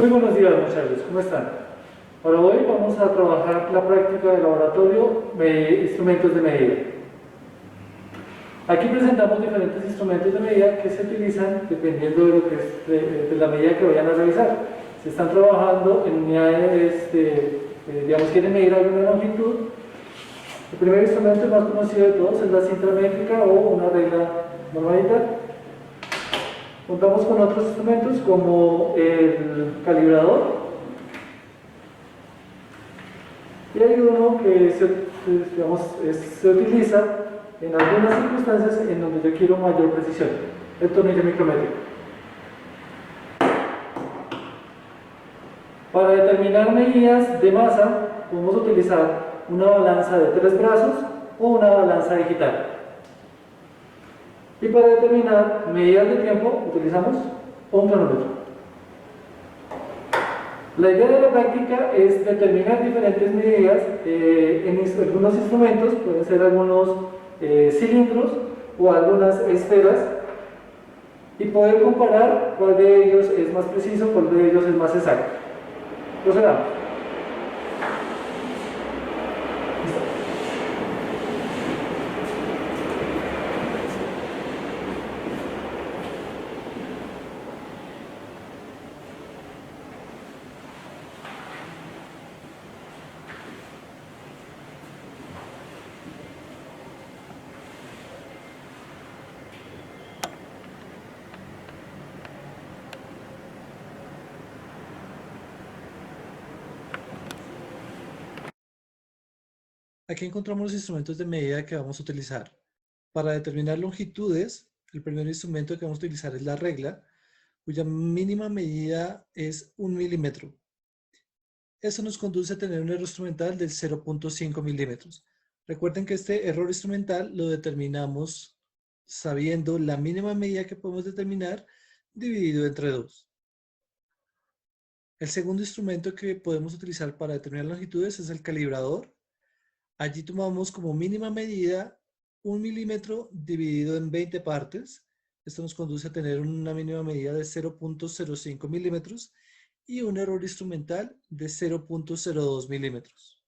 Muy buenos días, muchachos, ¿cómo están? Para hoy vamos a trabajar la práctica de laboratorio de instrumentos de medida. Aquí presentamos diferentes instrumentos de medida que se utilizan dependiendo de lo que es de la medida que vayan a realizar. Si están trabajando en unidades, digamos, quieren medir alguna longitud, el primer instrumento más conocido de todos es la cinta métrica o una regla normalita. Contamos con otros instrumentos como el calibrador, y hay uno que se utiliza en algunas circunstancias en donde yo quiero mayor precisión, el tornillo micrométrico. Para determinar medidas de masa podemos utilizar una balanza de 3 brazos o una balanza digital. Y para determinar medidas de tiempo utilizamos un cronómetro. La idea de la práctica es determinar diferentes medidas en algunos instrumentos, pueden ser algunos cilindros o algunas esferas, y poder comparar cuál de ellos es más preciso, cuál de ellos es más exacto. Procedamos. Aquí encontramos los instrumentos de medida que vamos a utilizar. Para determinar longitudes, el primer instrumento que vamos a utilizar es la regla, cuya mínima medida es 1 milímetro. Eso nos conduce a tener un error instrumental del 0.5 milímetros. Recuerden que este error instrumental lo determinamos sabiendo la mínima medida que podemos determinar dividido entre 2. El segundo instrumento que podemos utilizar para determinar longitudes es el calibrador. Allí tomamos como mínima medida 1 milímetro dividido en 20 partes. Esto nos conduce a tener una mínima medida de 0.05 milímetros y un error instrumental de 0.02 milímetros.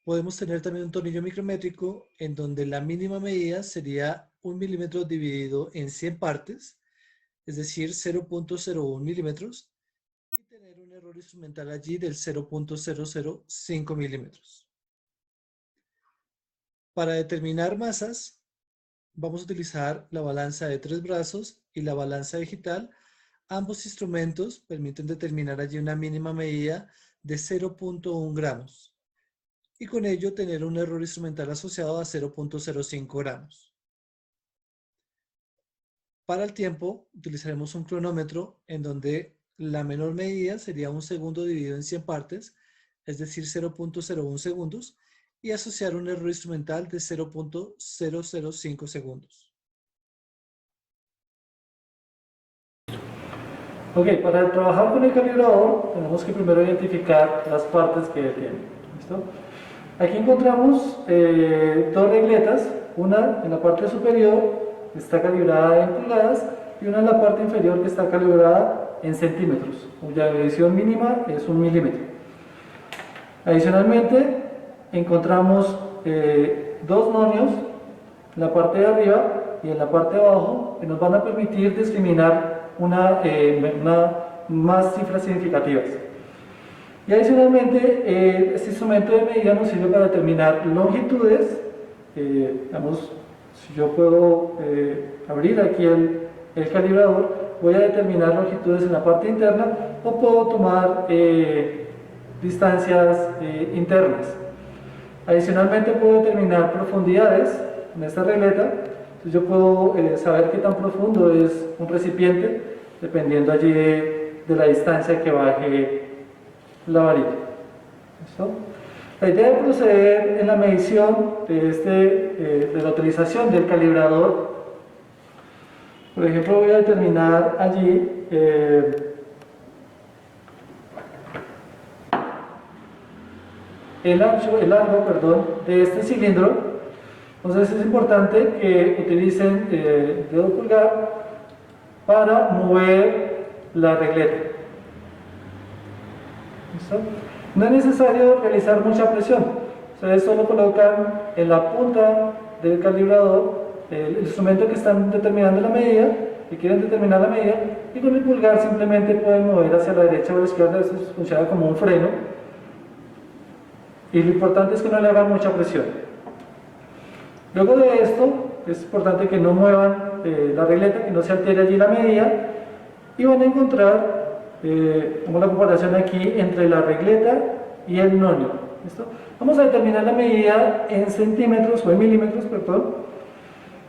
Podemos tener también un tornillo micrométrico en donde la mínima medida sería 1 milímetro dividido en 100 partes, es decir, 0.01 milímetros. Tener un error instrumental allí del 0.005 milímetros. Para determinar masas, vamos a utilizar la balanza de 3 brazos y la balanza digital. Ambos instrumentos permiten determinar allí una mínima medida de 0.1 gramos. Y con ello tener un error instrumental asociado a 0.05 gramos. Para el tiempo, utilizaremos un cronómetro en donde la menor medida sería 1 segundo dividido en 100 partes, es decir, 0.01 segundos, y asociar un error instrumental de 0.005 segundos. Ok, para trabajar con el calibrador tenemos que primero identificar las partes que tiene. ¿Listo? Aquí encontramos dos regletas, una en la parte superior está calibrada en pulgadas y una en la parte inferior que está calibrada en centímetros, cuya medición mínima es 1 milímetro. Adicionalmente encontramos dos nonios en la parte de arriba y en la parte de abajo que nos van a permitir discriminar más cifras significativas. Y adicionalmente este instrumento de medida nos sirve para determinar longitudes. Digamos, si yo puedo abrir aquí el calibrador, voy a determinar longitudes en la parte interna o puedo tomar distancias internas. Adicionalmente puedo determinar profundidades en esta regleta. Entonces yo puedo saber qué tan profundo es un recipiente dependiendo allí de la distancia que baje la varilla. ¿Listo? La idea de proceder en la medición de la utilización del calibrador, por ejemplo, voy a determinar allí el largo de este cilindro. Entonces es importante que utilicen dedo pulgar para mover la regleta. ¿Listo? No es necesario realizar mucha presión. Ustedes solo colocan en la punta del calibrador el instrumento que están determinando la medida, que quieren determinar la medida, y con el pulgar simplemente pueden mover hacia la derecha o a la izquierda. Eso funciona como un freno. Y lo importante es que no le hagan mucha presión. Luego de esto, es importante que no muevan la regleta, que no se altere allí la medida, y van a encontrar como la comparación aquí entre la regleta y el nonio. ¿Listo? Vamos a determinar la medida en centímetros o en milímetros, perdón.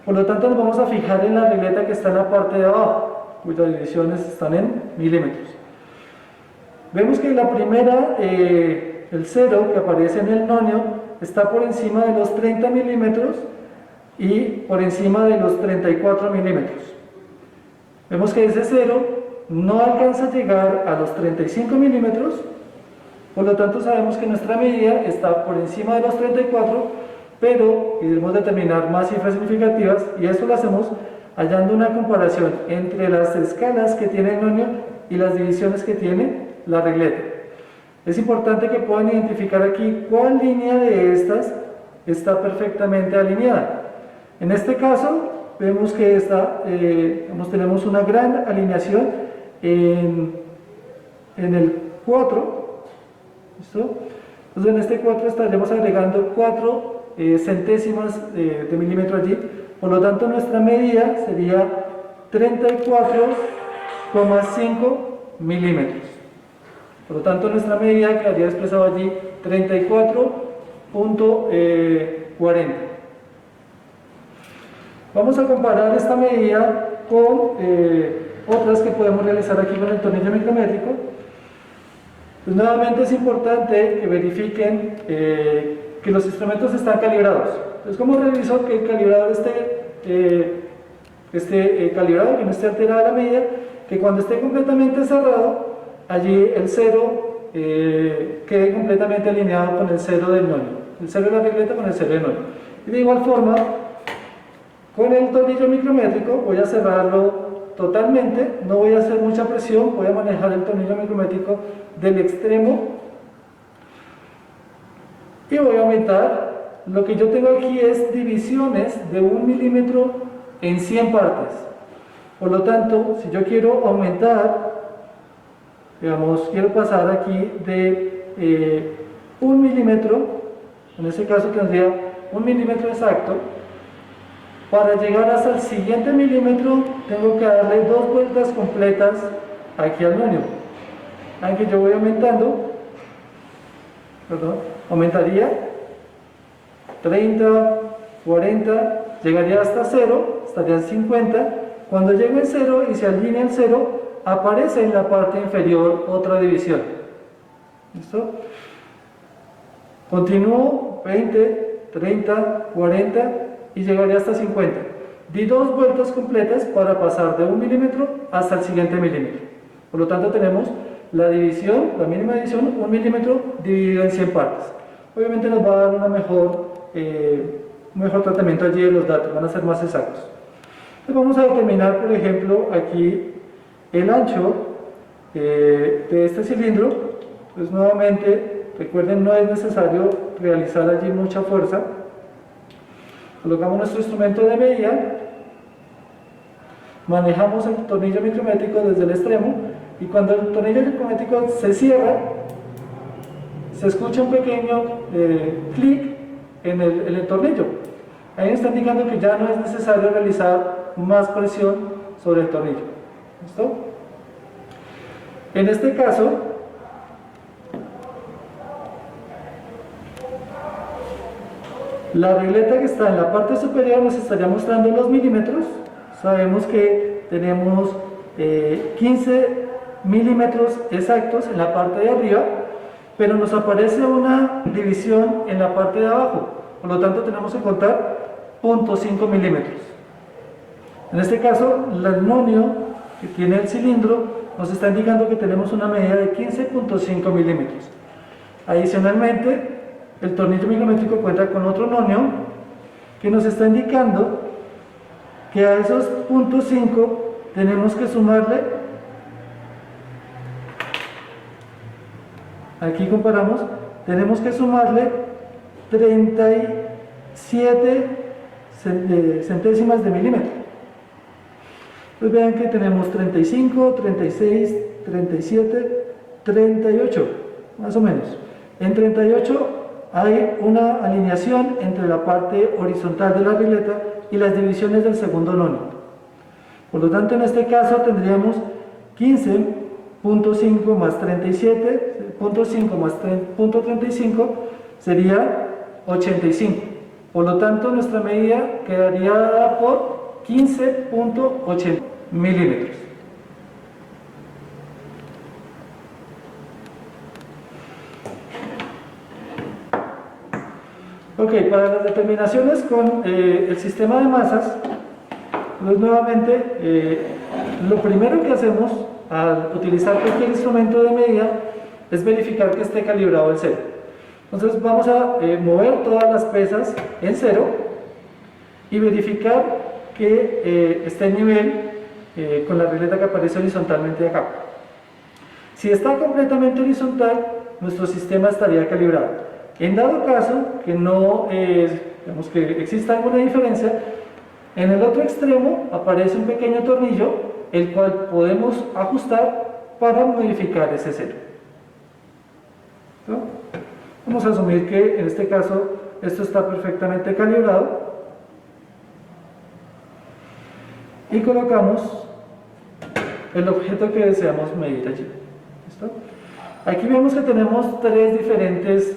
Por lo tanto, nos vamos a fijar en la regleta que está en la parte de abajo, cuyas divisiones están en milímetros. Vemos que la primera, el 0 que aparece en el nonio, está por encima de los 30 milímetros y por encima de los 34 milímetros. Vemos que ese 0 no alcanza a llegar a los 35 milímetros, por lo tanto sabemos que nuestra medida está por encima de los 34, pero debemos determinar más cifras significativas, y eso lo hacemos hallando una comparación entre las escalas que tiene el nonio y las divisiones que tiene la regleta. Es importante que puedan identificar aquí cuál línea de estas está perfectamente alineada. En este caso, vemos que tenemos una gran alineación en el 4. ¿Listo? Entonces en este 4 estaremos agregando 4 centésimas de milímetro allí. Por lo tanto, nuestra medida sería 34,5 milímetros. Por lo tanto, nuestra medida quedaría expresada allí 34,40. Vamos a comparar esta medida con otras que podemos realizar aquí con el tornillo micrométrico. Pues nuevamente es importante que verifiquen que los instrumentos están calibrados. Entonces, ¿cómo reviso que el calibrador esté calibrado, que no esté alterada la medida? Que cuando esté completamente cerrado, allí el 0 quede completamente alineado con el 0 del nonio. El 0 de la regleta con el 0 del nonio. Y de igual forma, con el tornillo micrométrico voy a cerrarlo totalmente, no voy a hacer mucha presión, voy a manejar el tornillo micrométrico del extremo y voy a aumentar. Lo que yo tengo aquí es divisiones de 1 milímetro en 100 partes. Por lo tanto, si yo quiero aumentar, digamos, quiero pasar aquí de 1 milímetro, en este caso tendría 1 milímetro exacto. Para llegar hasta el siguiente milímetro tengo que darle 2 vueltas completas aquí al nonio. Aunque yo voy aumentando, aumentaría 30, 40, llegaría hasta 0, estaría en 50. Cuando llego en 0 y se alinea el 0, aparece en la parte inferior otra división. ¿Listo? Continúo 20, 30, 40 y llegaría hasta 50. Di 2 vueltas completas para pasar de 1 milímetro hasta el siguiente milímetro. Por lo tanto, tenemos la división, la mínima división, 1 milímetro dividido en 100 partes. Obviamente nos va a dar un mejor tratamiento allí de los datos, van a ser más exactos. Entonces vamos a determinar, por ejemplo, aquí el ancho de este cilindro. Pues nuevamente, recuerden, no es necesario realizar allí mucha fuerza. Colocamos nuestro instrumento de medida, manejamos el tornillo micrométrico desde el extremo, y cuando el tornillo micrométrico se cierra, se escucha un pequeño clic en el tornillo. Ahí está indicando que ya no es necesario realizar más presión sobre el tornillo. ¿Listo? En este caso, la regleta que está en la parte superior nos estaría mostrando los milímetros. Sabemos que tenemos 15 milímetros exactos en la parte de arriba, pero nos aparece una división en la parte de abajo. Por lo tanto, tenemos que contar 0.5 milímetros. En este caso, el nonio que tiene el cilindro nos está indicando que tenemos una medida de 15.5 milímetros. Adicionalmente, el tornillo micrométrico cuenta con otro nonio que nos está indicando que a esos 0.5 tenemos que sumarle, aquí comparamos, tenemos que sumarle 37 centésimas de milímetro. Pues vean que tenemos 35, 36, 37, 38, más o menos. En 38 hay una alineación entre la parte horizontal de la regleta y las divisiones del segundo nono. Por lo tanto, en este caso tendríamos 15.5 más 37.5 más 0.35 sería 85. Por lo tanto, nuestra medida quedaría dada por 15.80 milímetros. Ok, para las determinaciones con el sistema de masas, pues nuevamente, lo primero que hacemos al utilizar cualquier instrumento de medida es verificar que esté calibrado en cero. Entonces vamos a mover todas las pesas en cero y verificar que esté en nivel con la regleta que aparece horizontalmente acá. Si está completamente horizontal, nuestro sistema estaría calibrado. En dado caso que no, digamos que exista alguna diferencia, en el otro extremo aparece un pequeño tornillo, el cual podemos ajustar para modificar ese cero. ¿No? Vamos a asumir que en este caso esto está perfectamente calibrado y colocamos el objeto que deseamos medir allí. ¿Listo? Aquí vemos que tenemos tres diferentes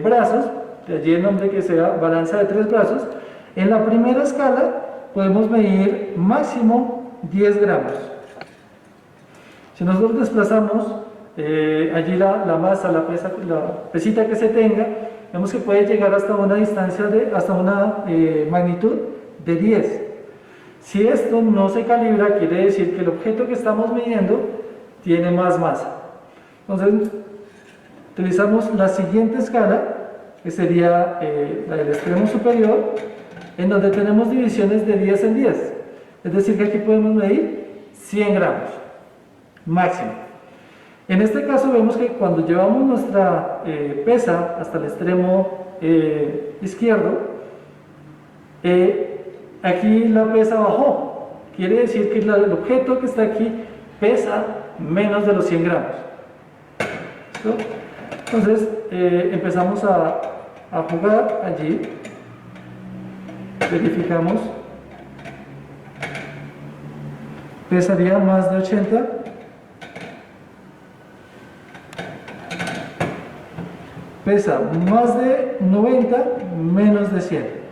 brazos, de allí el nombre que sea balanza de tres brazos. En la primera escala podemos medir máximo 10 gramos. Si nosotros desplazamos allí la masa, la pesita que se tenga, vemos que puede llegar hasta una distancia hasta una magnitud de 10. Si esto no se calibra, quiere decir que el objeto que estamos midiendo tiene más masa. Entonces, utilizamos la siguiente escala, que sería la del extremo superior, en donde tenemos divisiones de 10 en 10. Es decir, que aquí podemos medir 100 gramos, máximo. En este caso vemos que cuando llevamos nuestra pesa hasta el extremo izquierdo, aquí la pesa bajó. Quiere decir que el objeto que está aquí pesa menos de los 100 gramos. ¿Listo? Entonces empezamos a jugar allí, verificamos, pesaría más de 80, pesa más de 90, menos de 100.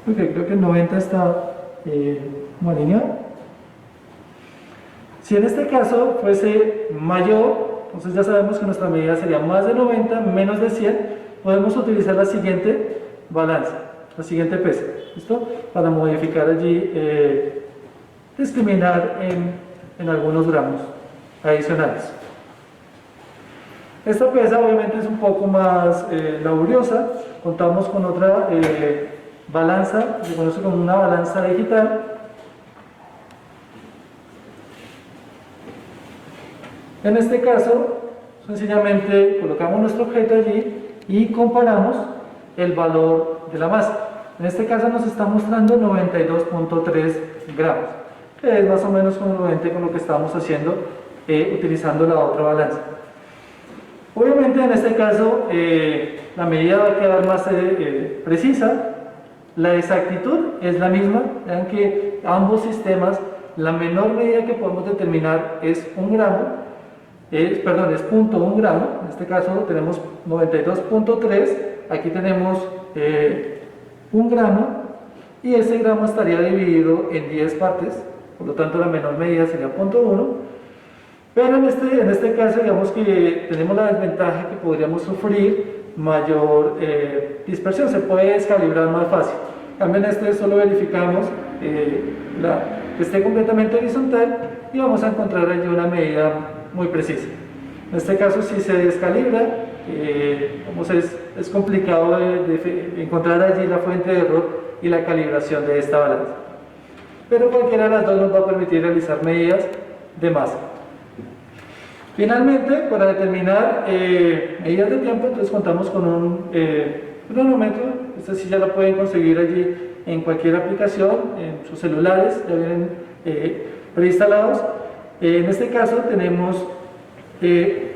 Ok, creo que el 90 está muy alineado. Si en este caso fuese mayor, entonces ya sabemos que nuestra medida sería más de 90, menos de 100, podemos utilizar la siguiente balanza, la siguiente pesa, ¿listo? Para modificar allí, discriminar en algunos gramos adicionales. Esta pesa obviamente es un poco más laboriosa, contamos con otra balanza, se conoce como una balanza digital. En este caso, sencillamente colocamos nuestro objeto allí y comparamos el valor de la masa. En este caso nos está mostrando 92.3 gramos, que es más o menos congruente con lo que estamos haciendo utilizando la otra balanza. Obviamente en este caso la medida va a quedar más precisa, la exactitud es la misma, vean que ambos sistemas, la menor medida que podemos determinar es 1 gramo, es 0.1 gramo, en este caso tenemos 92.3, aquí tenemos 1 gramo y ese gramo estaría dividido en 10 partes, por lo tanto la menor medida sería 0.1, pero en este caso digamos que tenemos la desventaja que podríamos sufrir mayor dispersión, se puede descalibrar más fácil. En cambio solo verificamos que esté completamente horizontal y vamos a encontrar allí una medida muy precisa. En este caso si se descalibra, es complicado de encontrar allí la fuente de error y la calibración de esta balanza. Pero cualquiera de las dos nos va a permitir realizar medidas de masa. Finalmente, para determinar medidas de tiempo, entonces contamos con un cronómetro. Este sí ya lo pueden conseguir allí en cualquier aplicación, en sus celulares, ya vienen preinstalados. En este caso tenemos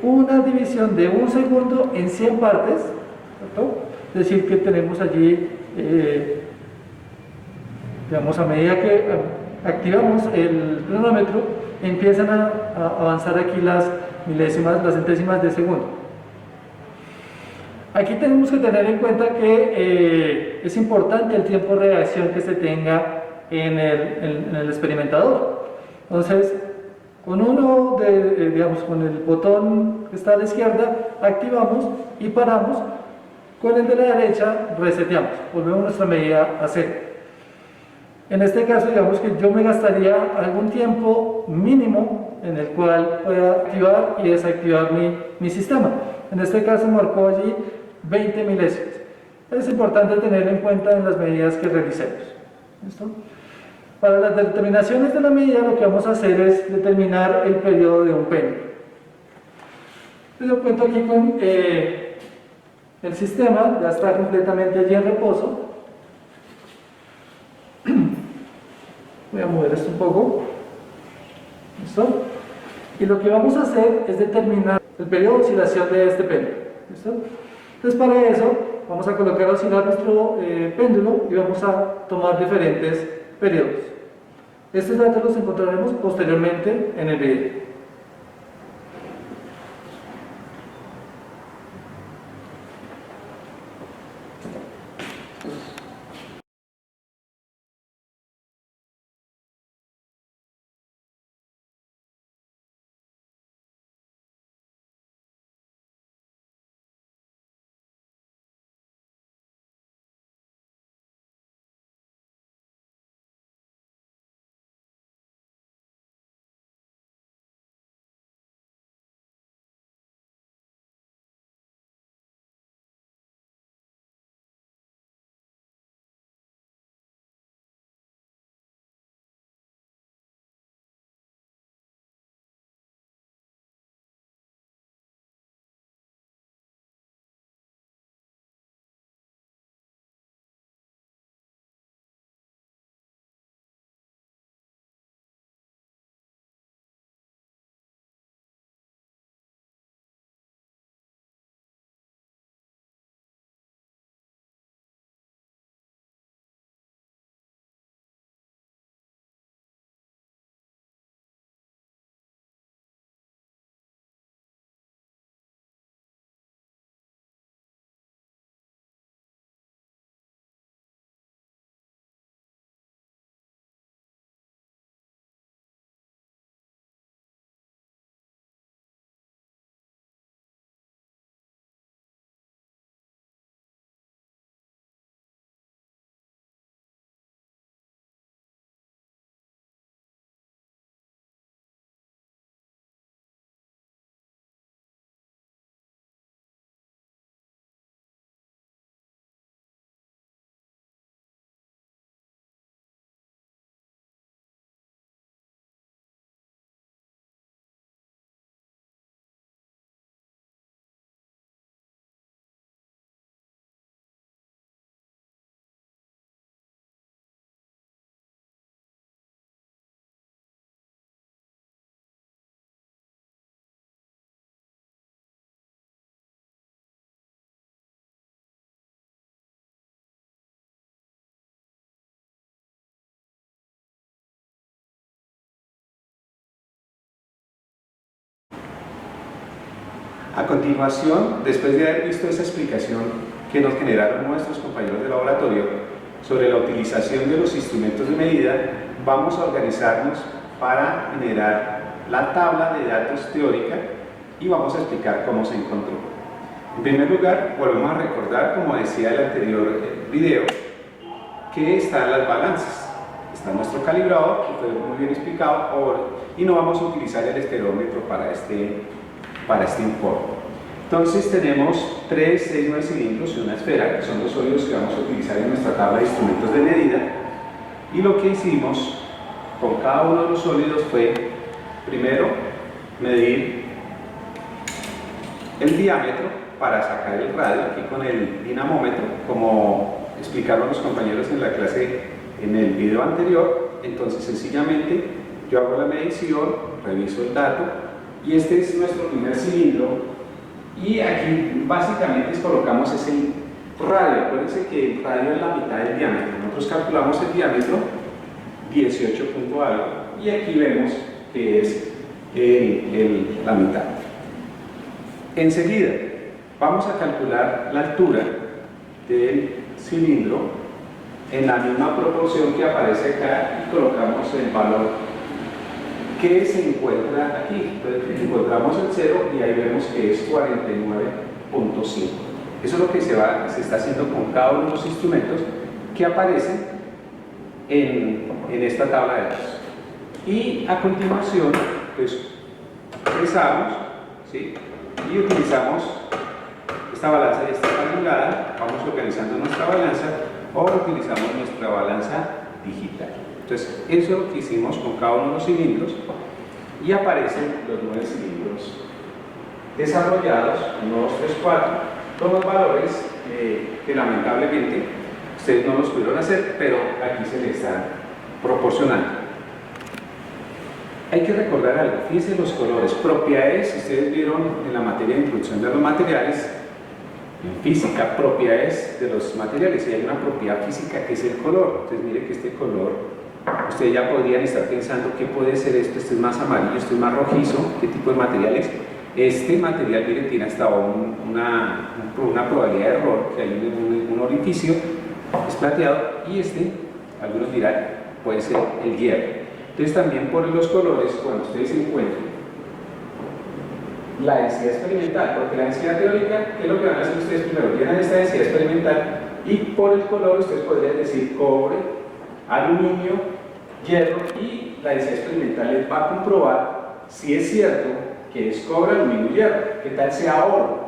una división de 1 segundo en 100 partes, ¿cierto? Es decir, que tenemos allí, digamos, a medida que activamos el cronómetro, empiezan a avanzar aquí las milésimas, las centésimas de segundo. Aquí tenemos que tener en cuenta que es importante el tiempo de reacción que se tenga en el experimentador. Entonces, con digamos, con el botón que está a la izquierda, activamos y paramos. Con el de la derecha, reseteamos, volvemos nuestra medida a cero. En este caso, digamos que yo me gastaría algún tiempo mínimo en el cual pueda activar y desactivar mi sistema. En este caso marcó allí 20 milésimas. Es importante tener en cuenta en las medidas que realicemos. ¿Listo? Para las determinaciones de la medida, lo que vamos a hacer es determinar el periodo de un péndulo. Yo cuento aquí con el sistema, ya está completamente allí en reposo. Voy a mover esto un poco. ¿Listo? Y lo que vamos a hacer es determinar el periodo de oscilación de este péndulo. ¿Listo? Entonces, para eso vamos a colocar a oscilar nuestro péndulo y vamos a tomar diferentes periodos. Estos datos los encontraremos posteriormente en el video. A continuación, después de haber visto esa explicación que nos generaron nuestros compañeros de laboratorio sobre la utilización de los instrumentos de medida, vamos a organizarnos para generar la tabla de datos teórica y vamos a explicar cómo se encontró. En primer lugar, volvemos a recordar, como decía el anterior video, que están las balanzas. Está nuestro calibrador, que fue muy bien explicado, y no vamos a utilizar el estereómetro para este informe. Entonces tenemos 3, 6, 9 cilindros y una esfera, que son los sólidos que vamos a utilizar en nuestra tabla de instrumentos de medida. Y lo que hicimos con cada uno de los sólidos fue, primero, medir el diámetro para sacar el radio, aquí con el dinamómetro, como explicaron los compañeros en la clase en el video anterior. Entonces sencillamente yo hago la medición, reviso el dato, y este es nuestro primer cilindro. Y aquí básicamente colocamos ese radio. Acuérdense que el radio es la mitad del diámetro. Nosotros calculamos el diámetro 18 punto algo y aquí vemos que es la mitad. Enseguida vamos a calcular la altura del cilindro en la misma proporción que aparece acá y colocamos el valor que se encuentra aquí. Entonces encontramos el 0 y ahí vemos que es 49.5. Eso es lo que se está haciendo con cada uno de los instrumentos que aparecen en esta tabla de datos. Y a continuación, pues pesamos, ¿sí? Y utilizamos esta balanza ya está calculada, vamos organizando nuestra balanza o utilizamos nuestra balanza digital. Entonces, eso es lo que hicimos con cada uno de los cilindros y aparecen los 9 cilindros desarrollados, 1, 2, 3, 4, con los valores que lamentablemente ustedes no los pudieron hacer, pero aquí se les están proporcionando. Hay que recordar algo, fíjense los colores, propiedades, si ustedes vieron en la materia de introducción de los materiales, en física, propiedades de los materiales, y hay una propiedad física que es el color. Entonces mire que este color, ustedes ya podrían estar pensando qué puede ser esto, este es más amarillo, este es más rojizo, qué tipo de materiales. Este material, mire, tiene hasta una probabilidad de error, que hay un orificio, es plateado, y este, algunos dirán, puede ser el hierro. Entonces también por los colores, cuando ustedes encuentren la densidad experimental, porque la densidad teórica, ¿qué es lo que van a hacer ustedes primero? Llenan esta densidad experimental y por el color ustedes podrían decir cobre, aluminio, hierro, y la densidad experimental les va a comprobar si es cierto que es cobre, aluminio y hierro. ¿Qué tal sea oro?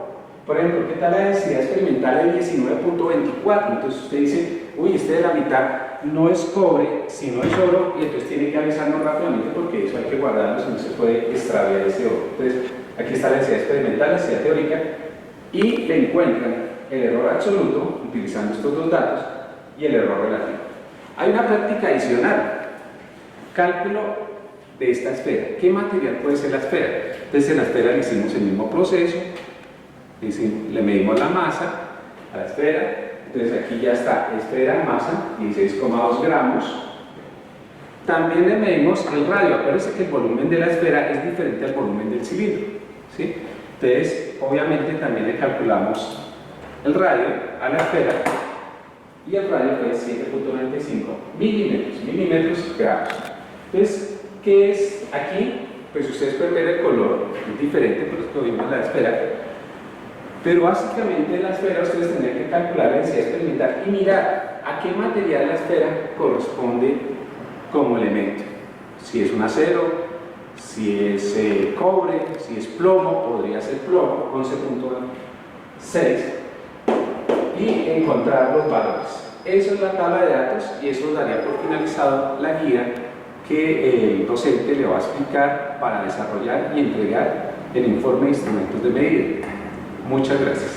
Por ejemplo, ¿qué tal la densidad experimental de 19.24? Entonces usted dice, uy, este de la mitad no es cobre, sino es oro, y entonces tiene que avisarnos rápidamente porque eso hay que guardarlo, si no se puede extraviar ese oro. Entonces, aquí está la densidad experimental, la densidad teórica, y le encuentran el error absoluto, utilizando estos dos datos, y el error relativo. Hay una práctica adicional, cálculo de esta esfera. ¿Qué material puede ser la esfera? Entonces en la esfera le hicimos el mismo proceso, le medimos la masa a la esfera, entonces aquí ya está, esfera, masa, 16,2 gramos. También le medimos el radio. Acuérdense que el volumen de la esfera es diferente al volumen del cilindro, ¿sí? Entonces, obviamente también le calculamos el radio a la esfera y el radio fue 7.95 milímetros gramos. Entonces, ¿qué es aquí? Pues ustedes pueden ver el color, es diferente por lo que vimos en la esfera, pero básicamente en la esfera ustedes tendrían que calcular la densidad experimental y mirar a qué material la esfera corresponde como elemento. Si es un acero, si es cobre, si es plomo, podría ser plomo, 11.6, y encontrar los valores. Eso es la tabla de datos y eso daría por finalizado la guía que el docente le va a explicar para desarrollar y entregar el informe de instrumentos de medida. Muchas gracias.